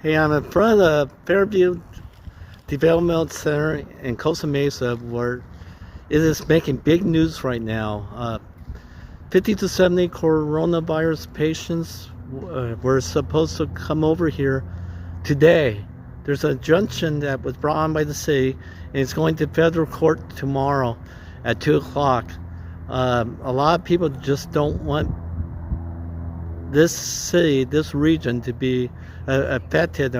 Hey, I'm in front of the Fairview Development Center in Costa Mesa, where it is making big news right now. 50 to 70 coronavirus patients were supposed to come over here today. There's an injunction that was brought on by the city, and it's going to federal court tomorrow at 2 o'clock. A lot of people just don't want this city, this region, to be affected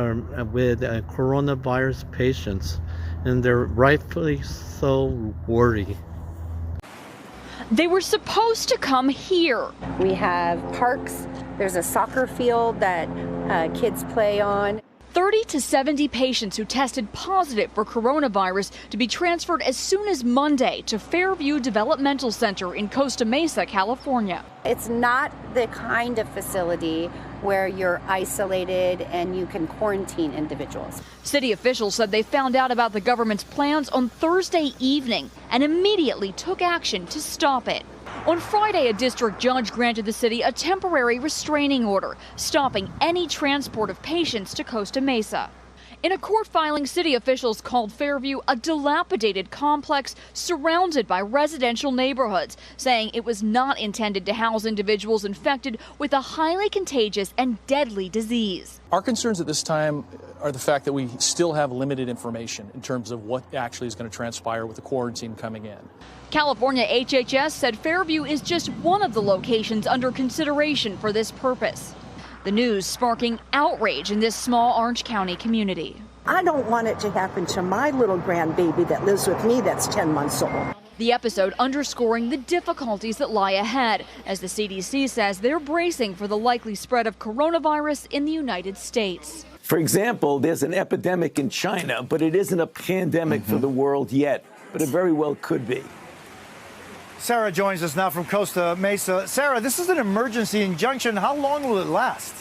with coronavirus patients, and they're rightfully so worried. They were supposed to come here. We have parks. There's a soccer field that kids play on. 30 to 70 patients who tested positive for coronavirus to be transferred as soon as Monday to Fairview Developmental Center in Costa Mesa, California. It's not the kind of facility where you're isolated and you can quarantine individuals. City officials said they found out about the government's plans on Thursday evening and immediately took action to stop it. On Friday, a district judge granted the city a temporary restraining order, stopping any transport of patients to Costa Mesa. In a court filing, city officials called Fairview a dilapidated complex surrounded by residential neighborhoods, saying it was not intended to house individuals infected with a highly contagious and deadly disease. Our concerns at this time are the fact that we still have limited information in terms of what actually is going to transpire with the quarantine coming in. California HHS said Fairview is just one of the locations under consideration for this purpose. The news sparking outrage in this small Orange County community. I don't want it to happen to my little grandbaby that lives with me that's 10 months old. The episode underscoring the difficulties that lie ahead, as the CDC says they're bracing for the likely spread of coronavirus in the United States. For example, there's an epidemic in China, but it isn't a pandemic for the world yet, but it very well could be. Sarah joins us now from Costa Mesa. Sarah, this is an emergency injunction. How long will it last?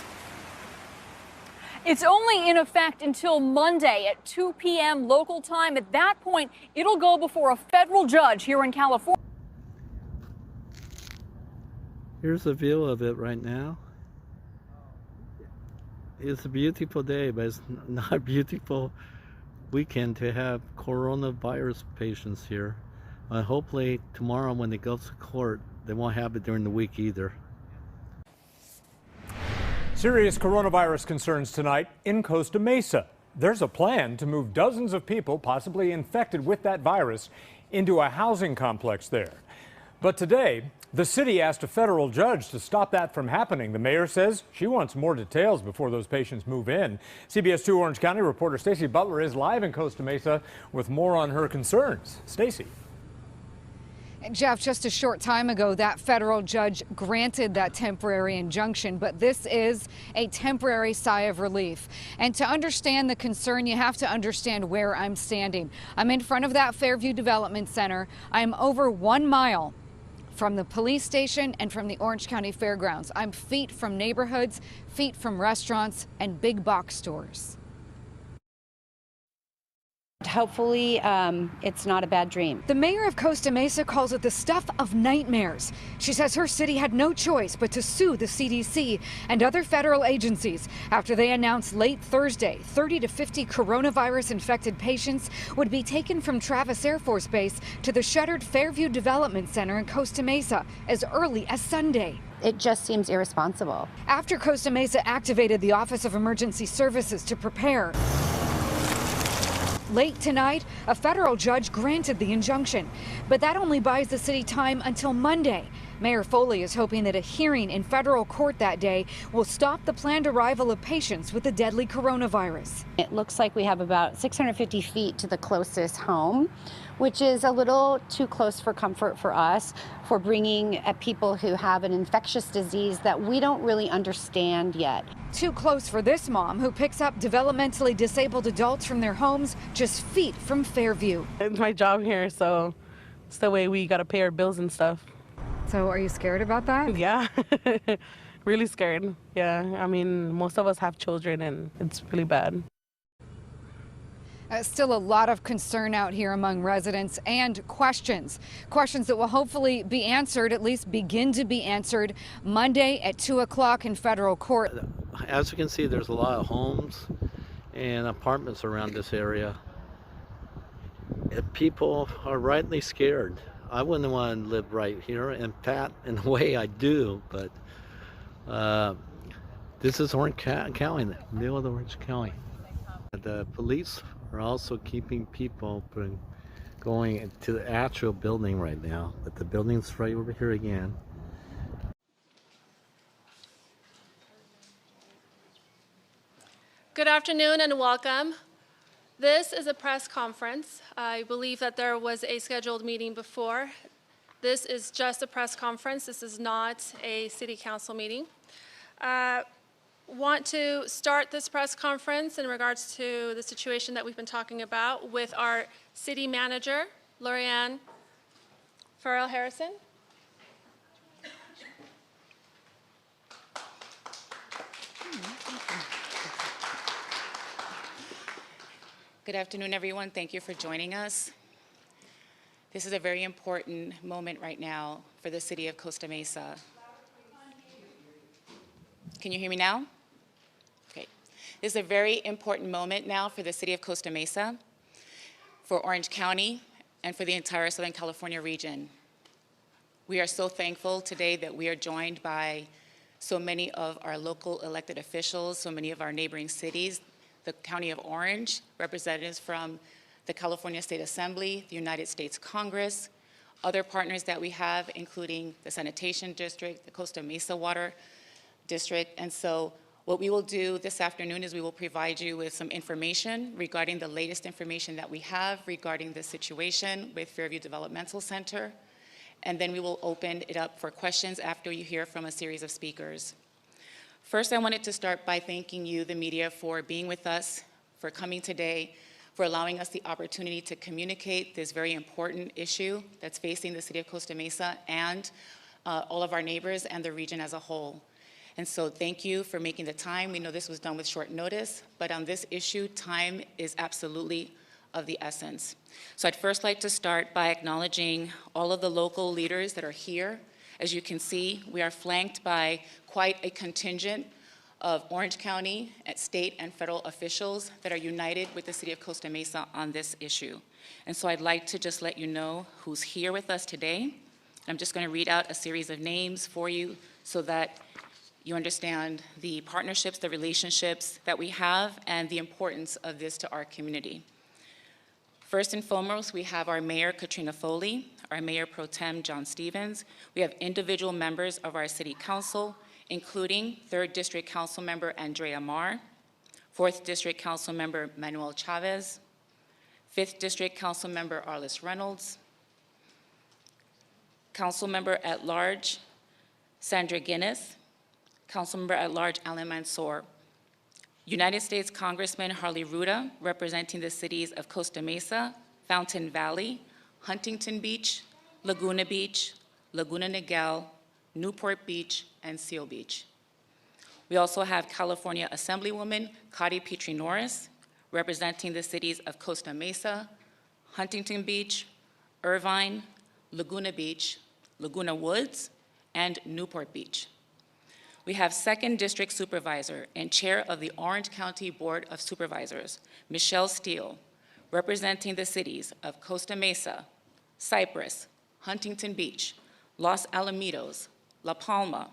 It's only in effect until Monday at 2 p.m. local time. At that point, it'll go before a federal judge here in California. Here's a view of it right now. It's a beautiful day, but it's not a beautiful weekend to have coronavirus patients here. Hopefully tomorrow when it goes to court, they won't have it during the week either. Serious coronavirus concerns tonight in Costa Mesa. There's a plan to move dozens of people possibly infected with that virus into a housing complex there. But today, the city asked a federal judge to stop that from happening. The mayor says she wants more details before those patients move in. CBS 2 Orange County reporter Stacey Butler is live in Costa Mesa with more on her concerns. Stacey. Jeff, just a short time ago, that federal judge granted that temporary injunction, but this is a temporary sigh of relief. And to understand the concern, you have to understand where I'm standing. I'm in front of that Fairview Development Center. I'm over 1 mile from the police station and from the Orange County Fairgrounds. I'm feet from neighborhoods, feet from restaurants and big box stores. Hopefully, it's not a bad dream. The mayor of Costa Mesa calls it the stuff of nightmares. She says her city had no choice but to sue the CDC and other federal agencies after they announced late Thursday 30 to 50 coronavirus infected patients would be taken from Travis Air Force Base to the shuttered Fairview Development Center in Costa Mesa as early as Sunday. It just seems irresponsible. After Costa Mesa activated the Office of Emergency Services to prepare, late tonight, a federal judge granted the injunction, but that only buys the city time until Monday. Mayor Foley is hoping that a hearing in federal court that day will stop the planned arrival of patients with the deadly coronavirus. It looks like we have about 650 feet to the closest home, which is a little too close for comfort for us, for bringing people who have an infectious disease that we don't really understand yet. Too close for this mom who picks up developmentally disabled adults from their homes just feet from Fairview. It's my job here, so it's the way we gotta pay our bills and stuff. So are you scared about that? Yeah, really scared. Yeah, I mean, most of us have children and it's really bad. Still a lot of concern out here among residents and questions that will hopefully be answered, at least begin to be answered Monday at 2 o'clock in federal court. As you can see, there's a lot of homes and apartments around this area. And people are rightly scared. I wouldn't want to live right here. In fact, in a way, I do. But this is Orange County, the middle of the Orange County. The police are also keeping people from going to the actual building right now. But the building's right over here again. Good afternoon and welcome. This is a press conference. I believe that there was a scheduled meeting before. This is just a press conference. This is not a city council meeting. Want to start this press conference in regards to the situation that we've been talking about with our city manager, Lorianne Farrell Harrison. Good afternoon, everyone. Thank you for joining us. This is a very important moment right now for the city of Costa Mesa. Can you hear me now? Okay. This is a very important moment now for the city of Costa Mesa, for Orange County, and for the entire Southern California region. We are so thankful today that we are joined by so many of our local elected officials, so many of our neighboring cities, the County of Orange, representatives from the California State Assembly, the United States Congress, other partners that we have, including the Sanitation District, the Costa Mesa Water District. And so what we will do this afternoon is we will provide you with some information regarding the latest information that we have regarding the situation with Fairview Developmental Center. And then we will open it up for questions after you hear from a series of speakers. First, I wanted to start by thanking you, the media, for being with us, for coming today, for allowing us the opportunity to communicate this very important issue that's facing the city of Costa Mesa and all of our neighbors and the region as a whole. And so thank you for making the time. We know this was done with short notice, but on this issue, time is absolutely of the essence. So I'd first like to start by acknowledging all of the local leaders that are here. As you can see, we are flanked by quite a contingent of Orange County, state and federal officials that are united with the city of Costa Mesa on this issue. And so I'd like to just let you know who's here with us today. I'm just going to read out a series of names for you so that you understand the partnerships, the relationships that we have, and the importance of this to our community. First and foremost, we have our Mayor, Katrina Foley, our Mayor Pro Tem, John Stevens. We have individual members of our City Council, including 3rd District Council Member Andrea Marr, 4th District Council Member Manuel Chavez, 5th District Council Member Arliss Reynolds, Council Member at Large Sandra Guinness, Council Member at Large Alan Mansour, United States Congressman Harley Ruda, representing the cities of Costa Mesa, Fountain Valley, Huntington Beach, Laguna Niguel, Newport Beach, and Seal Beach. We also have California Assemblywoman Cotty Petrie Norris, representing the cities of Costa Mesa, Huntington Beach, Irvine, Laguna Beach, Laguna Woods, and Newport Beach. We have 2nd District Supervisor and Chair of the Orange County Board of Supervisors, Michelle Steele, representing the cities of Costa Mesa, Cypress, Huntington Beach, Los Alamitos, La Palma,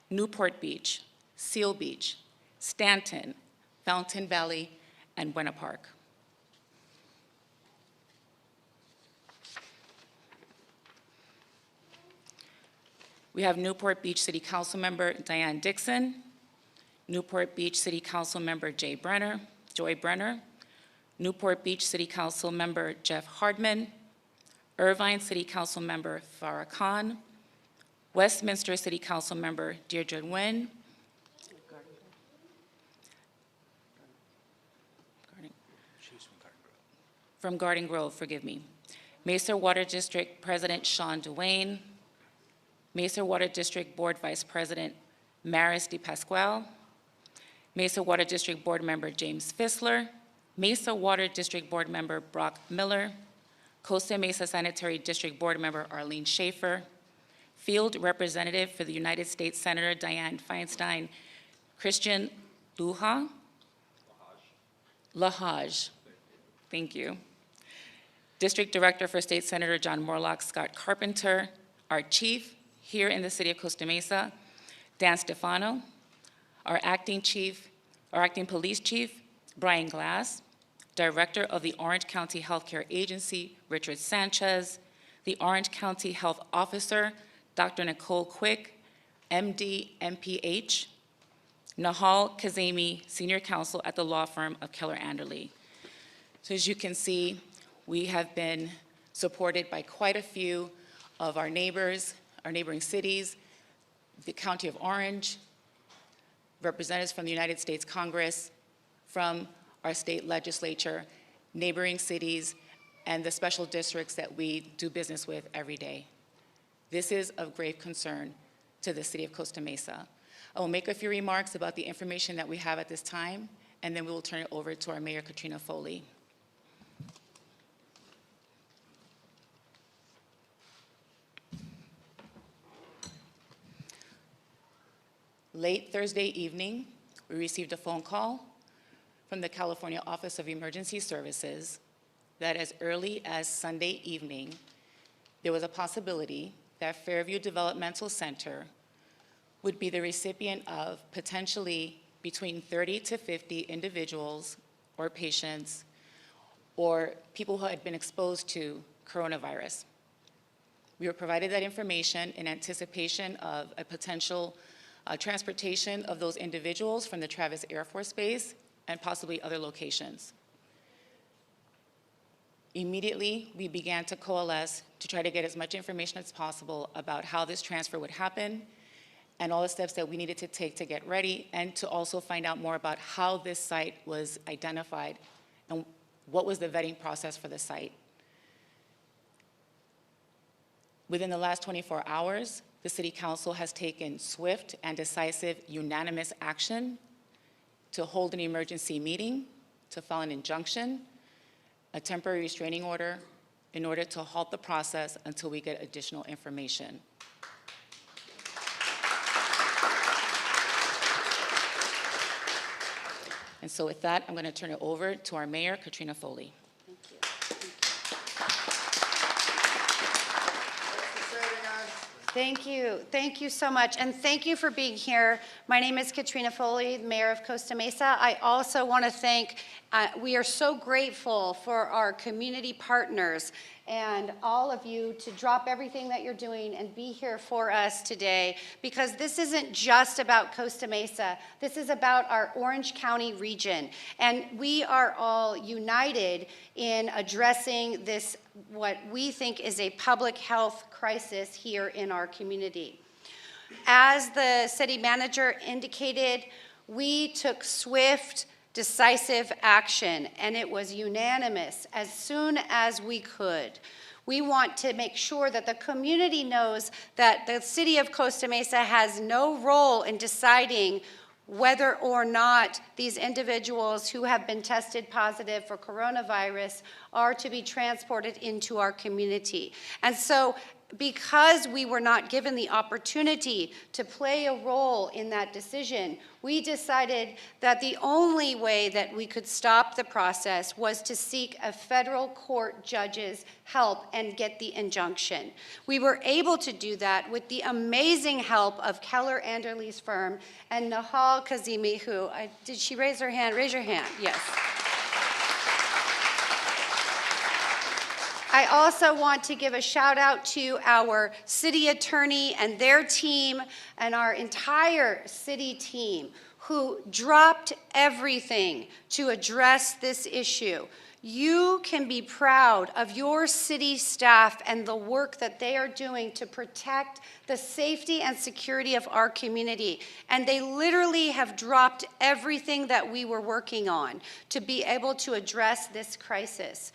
Newport Beach, Seal Beach, Stanton, Fountain Valley, and Buena Park. We have Newport Beach City Council Member Diane Dixon, Newport Beach City Council Member Joy Brenner, Newport Beach City Council Member Jeff Hardman, Irvine City Council Member Farah Khan, Westminster City Council Member Deirdre Nguyen, from Garden Grove, forgive me, Mesa Water District President Sean Duane, Mesa Water District Board Vice President Maris DePasquale, Mesa Water District Board Member James Fissler, Mesa Water District Board Member Brock Miller, Costa Mesa Sanitary District Board Member Arlene Schaefer, Field Representative for the United States Senator Dianne Feinstein, Christian Lahaj, thank you. District Director for State Senator John Morlock, Scott Carpenter. Our chief here in the city of Costa Mesa, Dan Stefano. Our acting police chief, Brian Glass. Director of the Orange County Healthcare Agency, Richard Sanchez. The Orange County Health Officer, Dr. Nicole Quick, MD, MPH. Nahal Kazemi, Senior Counsel at the law firm of Keller Anderly. So as you can see, we have been supported by quite a few of our neighbors, our neighboring cities, the County of Orange, representatives from the United States Congress, from our state legislature, neighboring cities, and the special districts that we do business with every day. This is of grave concern to the city of Costa Mesa. I will make a few remarks about the information that we have at this time, and then we will turn it over to our Mayor, Katrina Foley. Late Thursday evening, we received a phone call from the California Office of Emergency Services that as early as Sunday evening, there was a possibility that Fairview Developmental Center would be the recipient of potentially between 30 to 50 individuals or patients or people who had been exposed to coronavirus. We were provided that information in anticipation of a potential transportation of those individuals from the Travis Air Force Base and possibly other locations. Immediately, we began to coalesce to try to get as much information as possible about how this transfer would happen and all the steps that we needed to take to get ready, and to also find out more about how this site was identified and what was the vetting process for the site. Within the last 24 hours, the City Council has taken swift and decisive unanimous action to hold an emergency meeting, to file an injunction, a temporary restraining order, in order to halt the process until we get additional information. And so with that, I'm going to turn it over to our Mayor, Katrina Foley. Thank you. Thank you so much. And thank you for being here. My name is Katrina Foley, Mayor of Costa Mesa. I also want to thank, we are so grateful for our community partners and all of you to drop everything that you're doing and be here for us today, because this isn't just about Costa Mesa. This is about our Orange County region. And we are all united in addressing this, what we think is a public health crisis here in our community. As the city manager indicated, we took swift, decisive action, and it was unanimous as soon as we could. We want to make sure that the community knows that the city of Costa Mesa has no role in deciding whether or not these individuals who have been tested positive for coronavirus are to be transported into our community. And so, because we were not given the opportunity to play a role in that decision, we decided that the only way that we could stop the process was to seek a federal court judge's help and get the injunction. We were able to do that with the amazing help of Keller Anderly's firm and Nahal Kazemi, who, did she raise her hand? Raise your hand, yes. I also want to give a shout out to our city attorney and their team and our entire city team who dropped everything to address this issue. You can be proud of your city staff and the work that they are doing to protect the safety and security of our community. And they literally have dropped everything that we were working on to be able to address this crisis.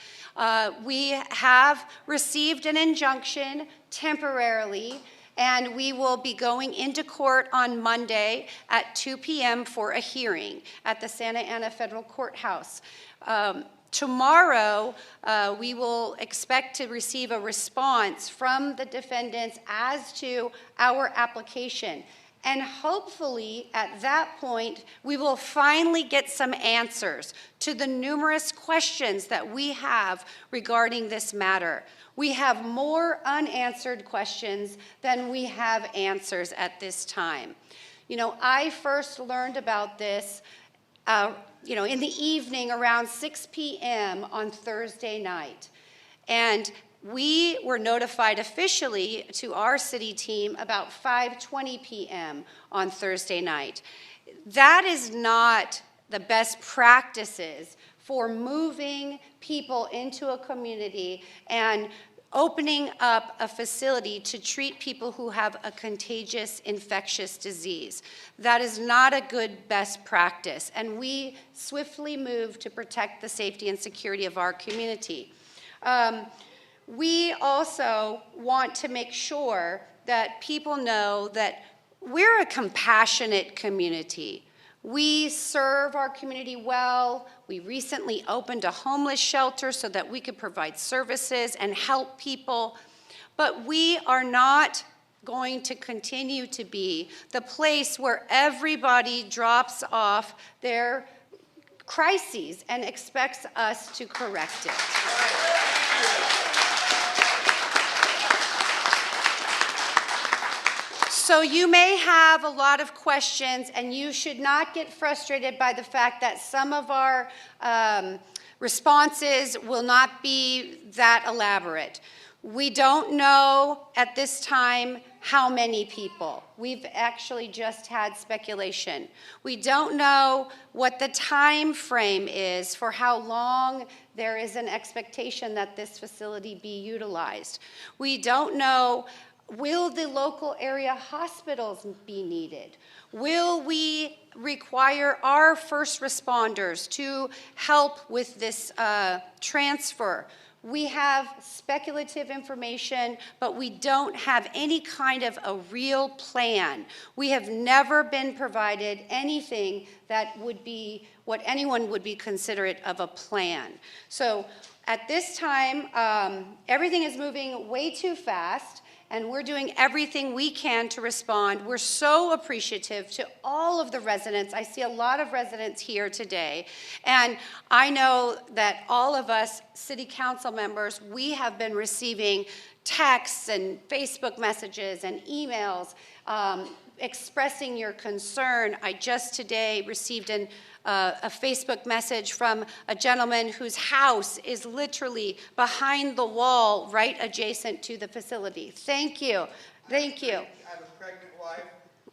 We have received an injunction temporarily, and we will be going into court on Monday at 2 p.m. for a hearing at the Santa Ana Federal Courthouse. Tomorrow, we will expect to receive a response from the defendants as to our application. And hopefully, at that point, we will finally get some answers to the numerous questions that we have regarding this matter. We have more unanswered questions than we have answers at this time. You know, I first learned about this, in the evening around 6 p.m. on Thursday night. And we were notified officially to our city team about 5:20 p.m. on Thursday night. That is not the best practices for moving people into a community and opening up a facility to treat people who have a contagious infectious disease. That is not a good best practice, and we swiftly moved to protect the safety and security of our community. We also want to make sure that people know that we're a compassionate community. We serve our community well. We recently opened a homeless shelter so that we could provide services and help people. But we are not going to continue to be the place where everybody drops off their crises and expects us to correct it. So you may have a lot of questions, and you should not get frustrated by the fact that some of our responses will not be that elaborate. We don't know at this time how many people. We've actually just had speculation. We don't know what the time frame is for how long there is an expectation that this facility be utilized. We don't know, will the local area hospitals be needed? Will we require our first responders to help with this transfer? We have speculative information, but we don't have any kind of a real plan. We have never been provided anything that would be what anyone would be considerate of a plan. So at this time, everything is moving way too fast, and we're doing everything we can to respond. We're so appreciative to all of the residents. I see a lot of residents here today, and I know that all of us city council members, we have been receiving texts and Facebook messages and emails expressing your concern. I just today received a Facebook message from a gentleman whose house is literally behind the wall right adjacent to the facility. Thank you. Thank you. I have a pregnant wife.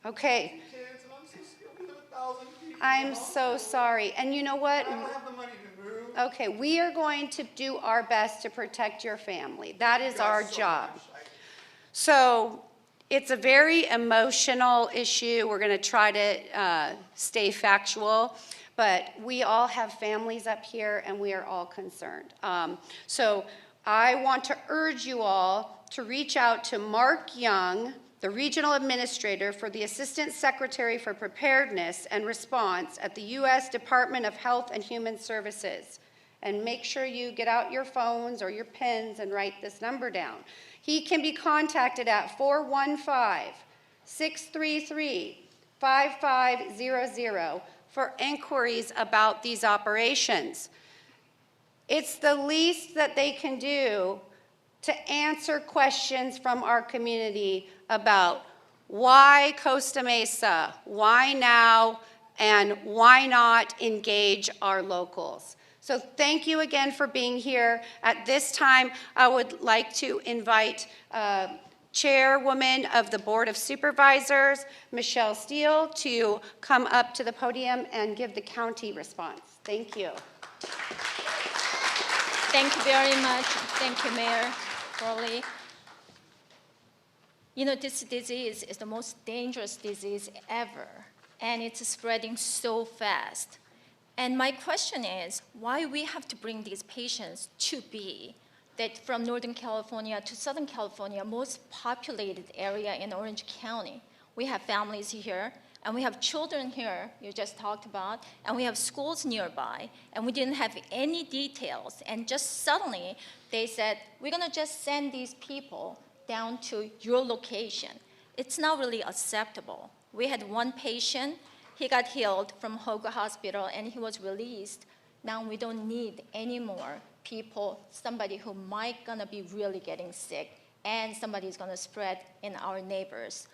Okay. Kids, and I'm so scared with 1,000 people. I'm so sorry. And you know what? I don't have the money to move. Okay, we are going to do our best to protect your family. That is our job. So it's a very emotional issue. We're going to try to stay factual. But we all have families up here, and we are all concerned. So I want to urge you all to reach out to Mark Young, the Regional Administrator for the Assistant Secretary for Preparedness and Response at the U.S. Department of Health and Human Services. And make sure you get out your phones or your pens and write this number down. He can be contacted at 415-633-5500 for inquiries about these operations. It's the least that they can do to answer questions from our community about why Costa Mesa, why now, and why not engage our locals. So thank you again for being here. At this time, I would like to invite Chairwoman of the Board of Supervisors, Michelle Steele, to come up to the podium and give the county response. Thank you. Thank you very much. Thank you, Mayor Crowley. You know, this disease is the most dangerous disease ever, and it's spreading so fast. And my question is, why we have to bring these patients to be that from Northern California to Southern California, most populated area in Orange County. We have families here, and we have children here, you just talked about, and we have schools nearby, and we didn't have any details. And just suddenly, they said, we're gonna just send these people down to your location. it's not really acceptable. We had one patient, he got healed from Hogue Hospital and he was released. Now we don't need any more people, somebody who might gonna be really getting sick and somebody's gonna spread in our neighbors.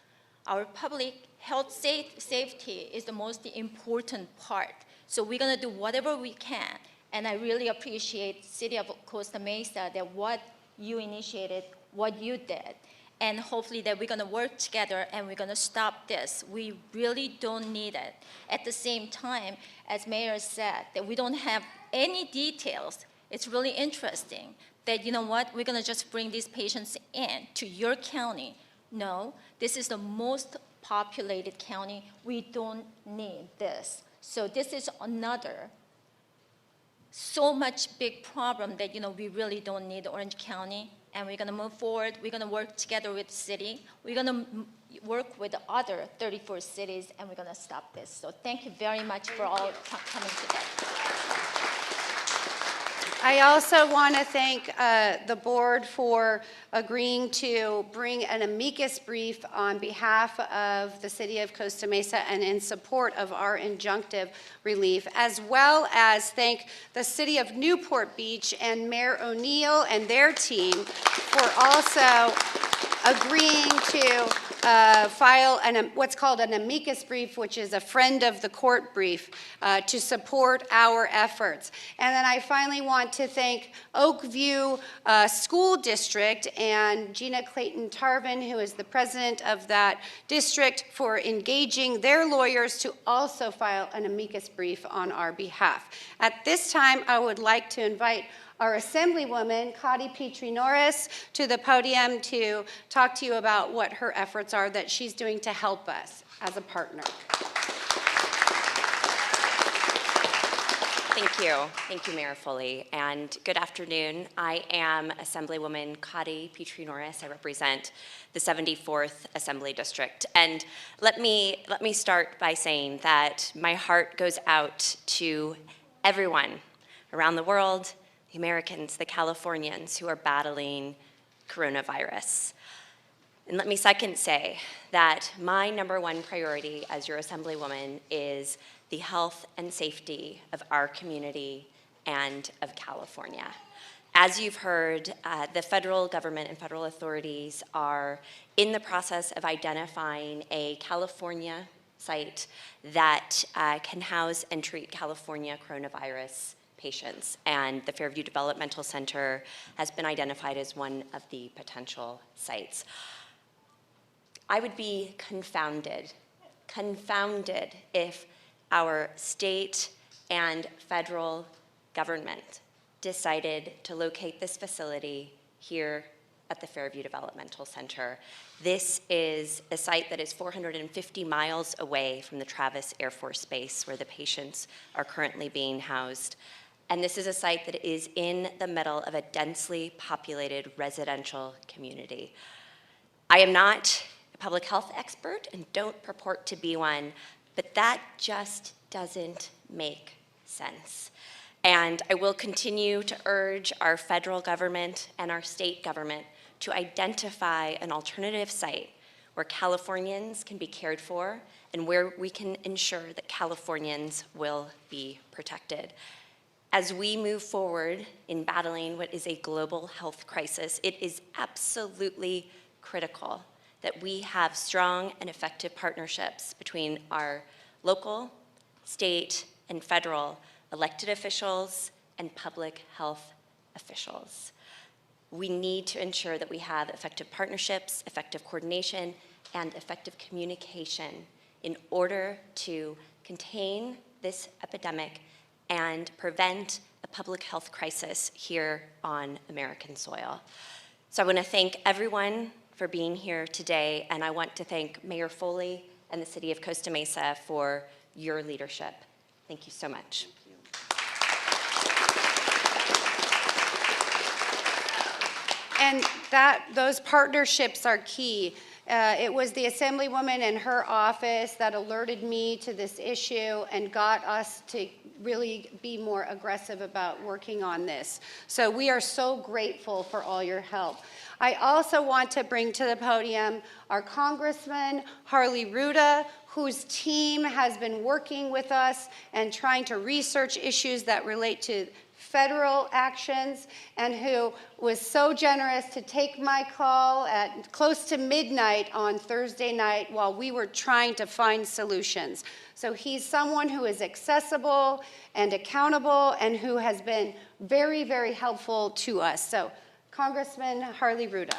Our public health safety is the most important part. So we're gonna do whatever we can. And I really appreciate City of Costa Mesa that what you initiated, what you did. And hopefully that we're gonna work together and we're gonna stop this. We really don't need it. At the same time, as Mayor said, that we don't have any details. It's really interesting that, you know what, we're gonna just bring these patients in to your county. No, this is the most populated county. We don't need this. So this is another so much big problem that, you know, we really don't need Orange County, and we're gonna move forward. We're gonna work together with the city. We're gonna work with the other 34 cities, and we're gonna stop this. So thank you very much for all coming today. I also want to thank the board for agreeing to bring an amicus brief on behalf of the City of Costa Mesa and in support of our injunctive relief, as well as thank the City of Newport Beach and Mayor O'Neill and their team for also agreeing to file what's called an amicus brief, which is a friend of the court brief, to support our efforts. And then I finally want to thank Oakview School District and Gina Clayton-Tarvin, who is the president of that district, for engaging their lawyers to also file an amicus brief on our behalf. At this time, I would like to invite our Assemblywoman, Kati Petrie-Norris, to the podium to talk to you about what her efforts are that she's doing to help us as a partner. Thank you. Thank you, Mayor Foley, and good afternoon. I am Assemblywoman Kati Petrie-Norris. I represent the 74th Assembly District. And let me start by saying that my heart goes out to everyone around the world, the Americans, the Californians who are battling coronavirus. And let me second say that my #1 priority as your Assemblywoman is the health and safety of our community and of California. As you've heard, the federal government and federal authorities are in the process of identifying a California site that can house and treat California coronavirus patients, and the Fairview Developmental Center has been identified as one of the potential sites. I would be confounded if our state and federal government decided to locate this facility here at the Fairview Developmental Center. This is a site that is 450 miles away from the Travis Air Force Base, where the patients are currently being housed. And this is a site that is in the middle of a densely populated residential community. I am not a public health expert and don't purport to be one, but that just doesn't make sense. And I will continue to urge our federal government and our state government to identify an alternative site where Californians can be cared for and where we can ensure that Californians will be protected. As we move forward in battling what is a global health crisis, it is absolutely critical that we have strong and effective partnerships between our local, state, and federal elected officials and public health officials. We need to ensure that we have effective partnerships, effective coordination, and effective communication in order to contain this epidemic and prevent a public health crisis here on American soil. So I want to thank everyone for being here today, and I want to thank Mayor Foley and the City of Costa Mesa for your leadership. Thank you so much. And those partnerships are key. It was the Assemblywoman and her office that alerted me to this issue and got us to really be more aggressive about working on this. So we are so grateful for all your help. I also want to bring to the podium our Congressman, Harley Ruda, whose team has been working with us and trying to research issues that relate to federal actions, and who was so generous to take my call at close to midnight on Thursday night while we were trying to find solutions. So he's someone who is accessible and accountable and who has been very, very helpful to us. So Congressman Harley Ruda.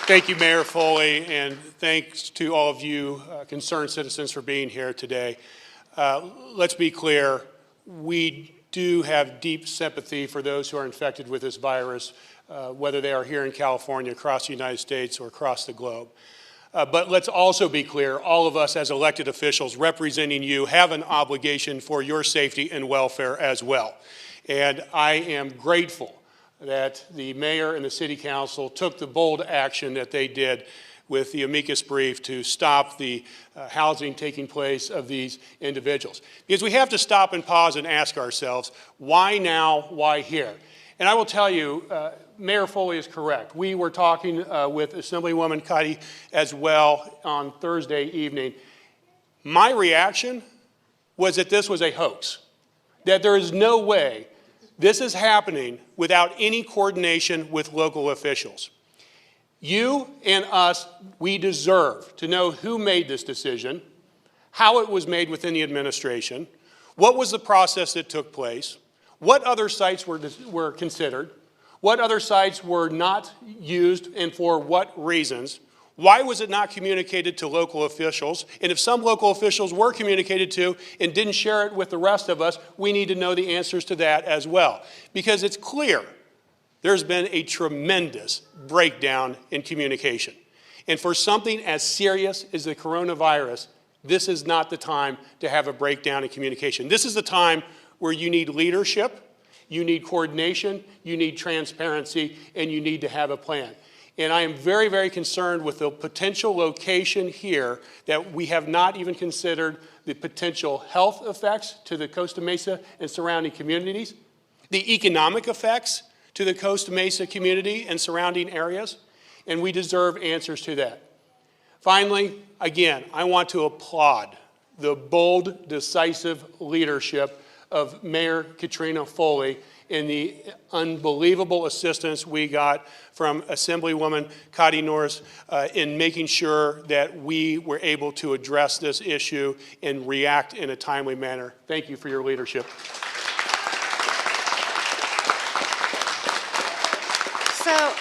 Thank you, Mayor Foley, and thanks to all of you concerned citizens for being here today. Let's be clear, we do have deep sympathy for those who are infected with this virus, whether they are here in California, across the United States, or across the globe. But let's also be clear, all of us as elected officials representing you have an obligation for your safety and welfare as well. And I am grateful that the mayor and the city council took the bold action that they did with the amicus brief to stop the housing taking place of these individuals. Because we have to stop and pause and ask ourselves, why now, why here? And I will tell you, Mayor Foley is correct. We were talking with Assemblywoman Cuddy as well on Thursday evening. My reaction was that this was a hoax, that there is no way this is happening without any coordination with local officials. You and us, we deserve to know who made this decision, how it was made within the administration, what was the process that took place, what other sites were considered, what other sites were not used and for what reasons, why was it not communicated to local officials, and if some local officials were communicated to and didn't share it with the rest of us, we need to know the answers to that as well. Because it's clear there's been a tremendous breakdown in communication. And for something as serious as the coronavirus, this is not the time to have a breakdown in communication. This is the time where you need leadership, you need coordination, you need transparency, and you need to have a plan. And I am very, very concerned with the potential location here that we have not even considered the potential health effects to the Costa Mesa and surrounding communities, the economic effects to the Costa Mesa community and surrounding areas, and we deserve answers to that. Finally, again, I want to applaud the bold, decisive leadership of Mayor Katrina Foley and the unbelievable assistance we got from Assemblywoman Cuddy Norris in making sure that we were able to address this issue and react in a timely manner. Thank you for your leadership. So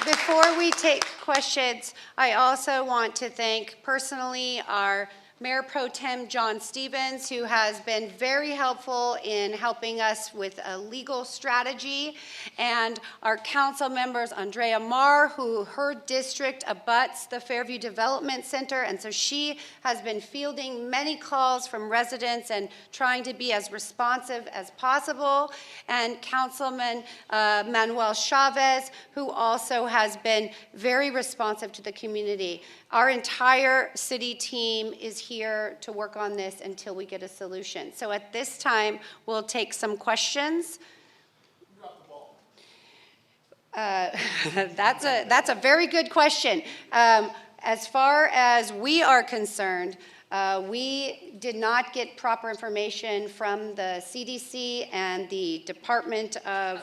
before we take questions, I also want to thank personally our Mayor Pro Tem John Stevens, who has been very helpful in helping us with a legal strategy, and our council members, Andrea Marr, who her district abuts the Fairview Development Center, and so she has been fielding many calls from residents and trying to be as responsive as possible, and Councilman Manuel Chavez, who also has been very responsive to the community. Our entire city team is here to work on this until we get a solution. So at this time, we'll take some questions. That's a very good question. As far as we are concerned, we did not get proper information from the CDC and the Department of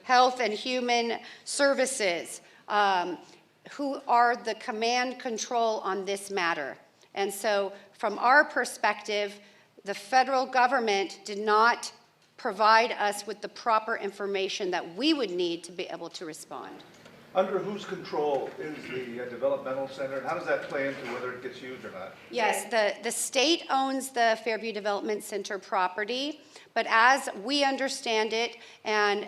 Health and Human Services, who are the command control on this matter. And so from our perspective, the federal government did not provide us with the proper information that we would need to be able to respond. Under whose control is the developmental center? How does that play into whether it gets used or not? Yes, the state owns the Fairview Development Center property, but as we understand it, and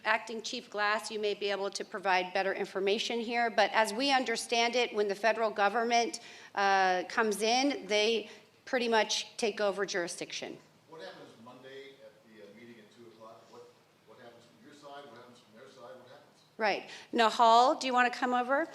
Acting Chief Glass, you may be able to provide better information here, but as we understand it, when the federal government comes in, they pretty much take over jurisdiction. What happens Monday at the meeting at 2 o'clock? What happens from your side? What happens from their side? What happens? Right. Nahal, do you want to come over?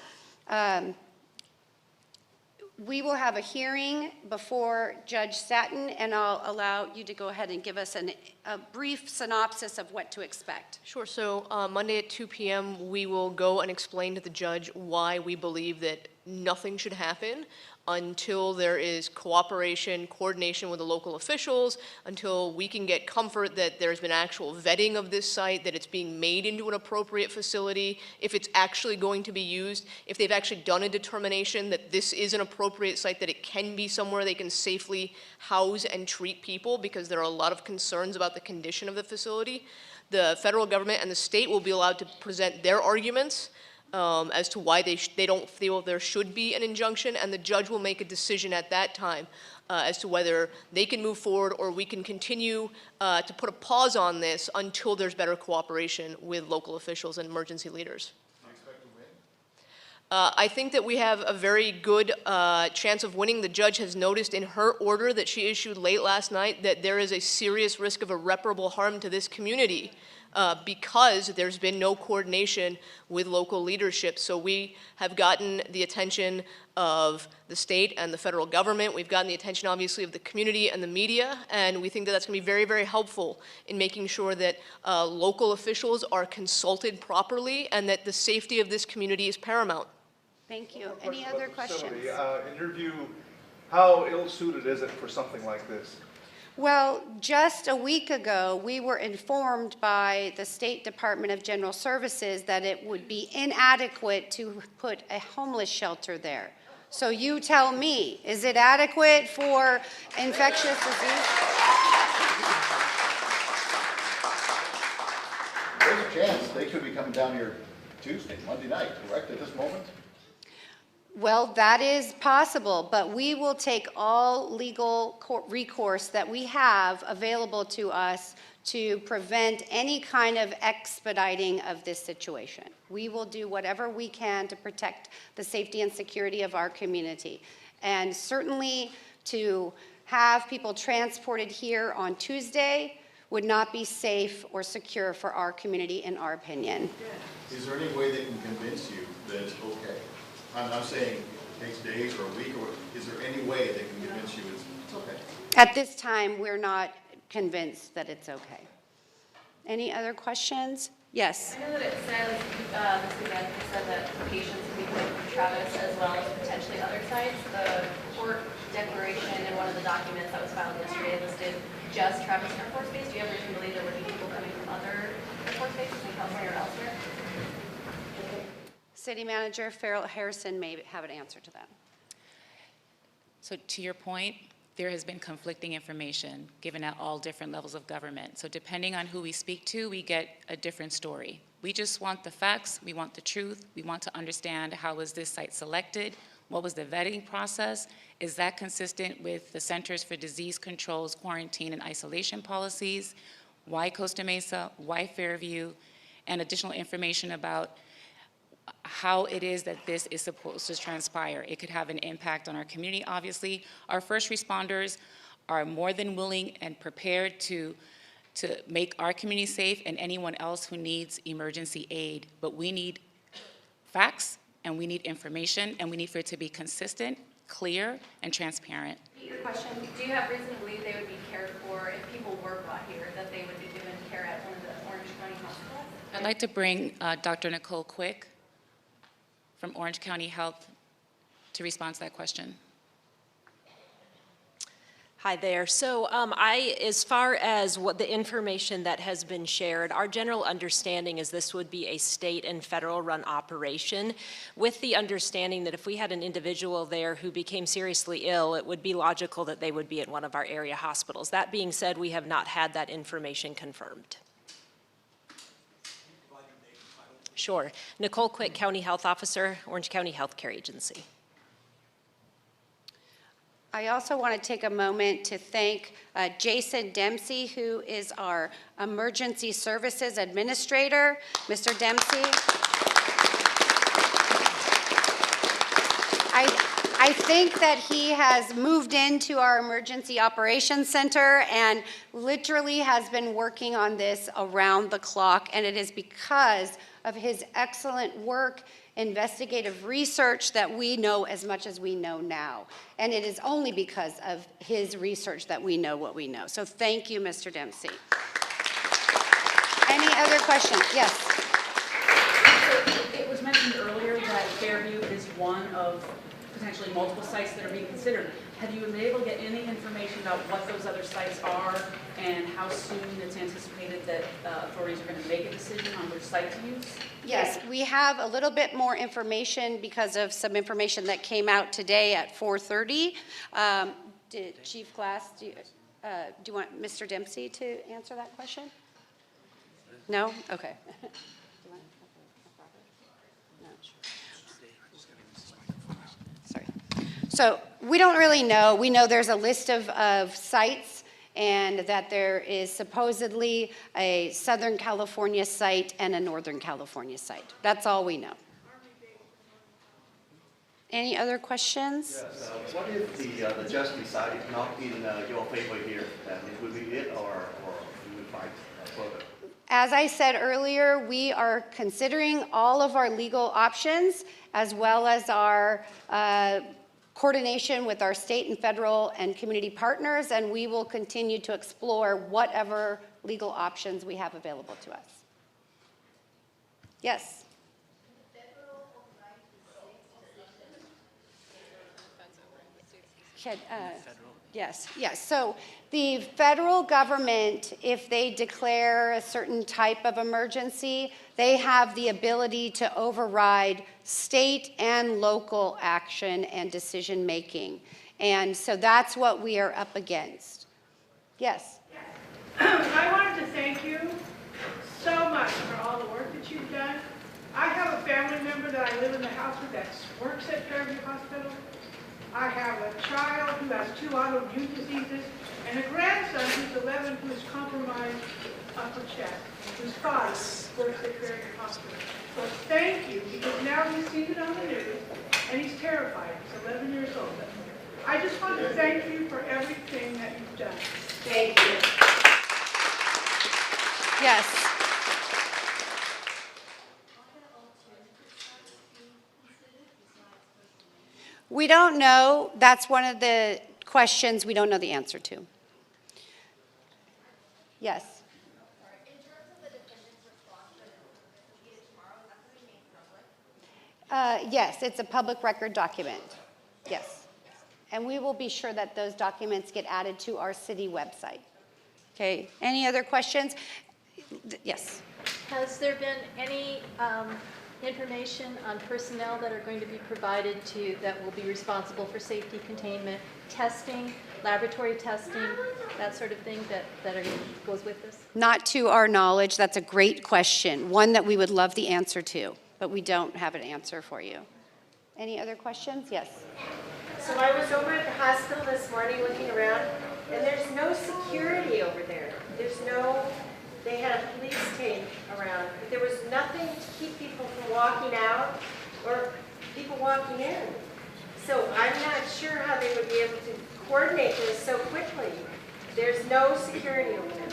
We will have a hearing before Judge Satin, and I'll allow you to go ahead and give us a brief synopsis of what to expect. Sure. So Monday at 2 p.m., we will go and explain to the judge why we believe that nothing should happen until there is cooperation, coordination with the local officials, until we can get comfort that there's been actual vetting of this site, that it's being made into an appropriate facility, if it's actually going to be used, if they've actually done a determination that this is an appropriate site, that it can be somewhere they can safely house and treat people, because there are a lot of concerns about the condition of the facility. The federal government and the state will be allowed to present their arguments as to why they don't feel there should be an injunction, and the judge will make a decision at that time as to whether they can move forward or we can continue to put a pause on this until there's better cooperation with local officials and emergency leaders. I think that we have a very good chance of winning. The judge has noticed in her order that she issued late last night that there is a serious risk of irreparable harm to this community because there's been no coordination with local leadership. So we have gotten the attention of the state and the federal government. We've gotten the attention, obviously, of the community and the media, and we think that that's going to be very, very helpful in making sure that local officials are consulted properly and that the safety of this community is paramount. Thank you. Any other questions? In your view, how ill-suited is it for something like this? Well, just a week ago, we were informed by the State Department of General Services that it would be inadequate to put a homeless shelter there. So you tell me, is it adequate for infectious disease? There's a chance they could be coming down here Tuesday, Monday night, correct, at this moment? Well, that is possible, but we will take all legal recourse that we have available to us to prevent any kind of expediting of this situation. We will do whatever we can to protect the safety and security of our community. And certainly to have people transported here on Tuesday would not be safe or secure for our community, in our opinion. Is there any way they can convince you that it's okay? I'm saying it takes days or a week, or is there any way they can convince you it's okay? At this time, we're not convinced that it's okay. Any other questions? Yes. I know that it says, Ms. Van said that patients can be put from Travis as well as potentially other sites. The court declaration in one of the documents that was filed yesterday listed just Travis Air Force Base. Do you have reason to believe there would be people coming from other Air Force bases in California or elsewhere? City Manager Farrell Harrison may have an answer to that. So to your point, there has been conflicting information given at all different levels of government. So depending on who we speak to, we get a different story. We just want the facts, we want the truth, we want to understand how was this site selected, what was the vetting process, is that consistent with the Centers for Disease Control's quarantine and isolation policies, why Costa Mesa, why Fairview, and additional information about how it is that this is supposed to transpire. It could have an impact on our community, obviously. Our first responders are more than willing and prepared to make our community safe and anyone else who needs emergency aid. But we need facts, and we need information, and we need for it to be consistent, clear, and transparent. Your question, do you have reason to believe they would be cared for if people were brought here, that they would be given care at one of the Orange County hospitals? I'd like to bring Dr. Nicole Quick from Orange County Health to respond to that question. Hi there. So as far as what the information that has been shared, our general understanding is this would be a state and federal run operation, with the understanding that if we had an individual there who became seriously ill, it would be logical that they would be at one of our area hospitals. That being said, we have not had that information confirmed. Sure. Nicole Quick, County Health Officer, Orange County Healthcare Agency. I also want to take a moment to thank Jason Dempsey, who is our Emergency Services Administrator. Mr. Dempsey. I think that he has moved into our Emergency Operations Center and literally has been working on this around the clock, and it is because of his excellent work investigative research that we know as much as we know now. And it is only because of his research that we know what we know. So thank you, Mr. Dempsey. Any other questions? Yes. It was mentioned earlier that Fairview is one of potentially multiple sites that are being considered. Have you been able to get any information about what those other sites are and how soon it's anticipated that authorities are going to make a decision on which site to use? Yes, we have a little bit more information because of some information that came out today at 4:30. Chief Glass, do you want Mr. Dempsey to answer that question? No? Okay. Sorry. So we don't really know. We know there's a list of sites and that there is supposedly a Southern California site and a Northern California site. That's all we know. Any other questions? Yes. What if the judge decided not in your favor here? Then it would be it, or you would fight further? As I said earlier, we are considering all of our legal options as well as our coordination with our state and federal and community partners, and we will continue to explore whatever legal options we have available to us. Yes? Yes, yes. So the federal government, if they declare a certain type of emergency, they have the ability to override state and local action and decision making. And so that's what we are up against. Yes? I wanted to thank you so much for all the work that you've done. I have a family member that I live in the house with that works at Fairview Hospital. I have a child who has 2 autoimmune diseases, and a grandson who's 11 who is compromised upper chest, whose father works at Fairview Hospital. So thank you, because now he's seen it on the news, and he's terrified. He's 11 years old. I just want to thank you for everything that you've done. Thank you. Yes. We don't know. That's one of the questions we don't know the answer to. Yes. Yes, it's a public record document. Yes. And we will be sure that those documents get added to our city website. Okay. Any other questions? Yes. Has there been any information on personnel that are going to be provided that will be responsible for safety containment, testing, laboratory testing, that sort of thing that goes with this? Not to our knowledge. That's a great question, one that we would love the answer to, but we don't have an answer for you. Any other questions? Yes. So I was over at the hospital this morning looking around, and there's no security over there. They had a police tape around, but there was nothing to keep people from walking out or people walking in. So I'm not sure how they would be able to coordinate this so quickly. There's no security over there.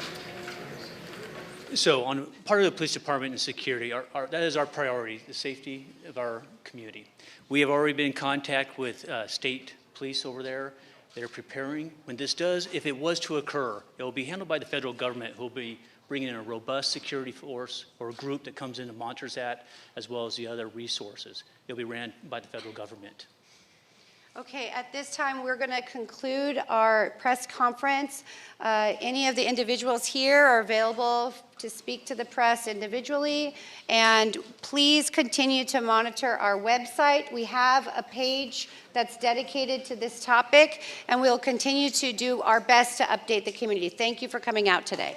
So on part of the police department and security, that is our priority, the safety of our community. We have already been in contact with state police over there. They're preparing. When this does, if it was to occur, it will be handled by the federal government, who will be bringing in a robust security force or a group that comes in and monitors that, as well as the other resources. It'll be ran by the federal government. Okay, at this time, we're going to conclude our press conference. Any of the individuals here are available to speak to the press individually, and please continue to monitor our website. We have a page that's dedicated to this topic, and we'll continue to do our best to update the community. Thank you for coming out today.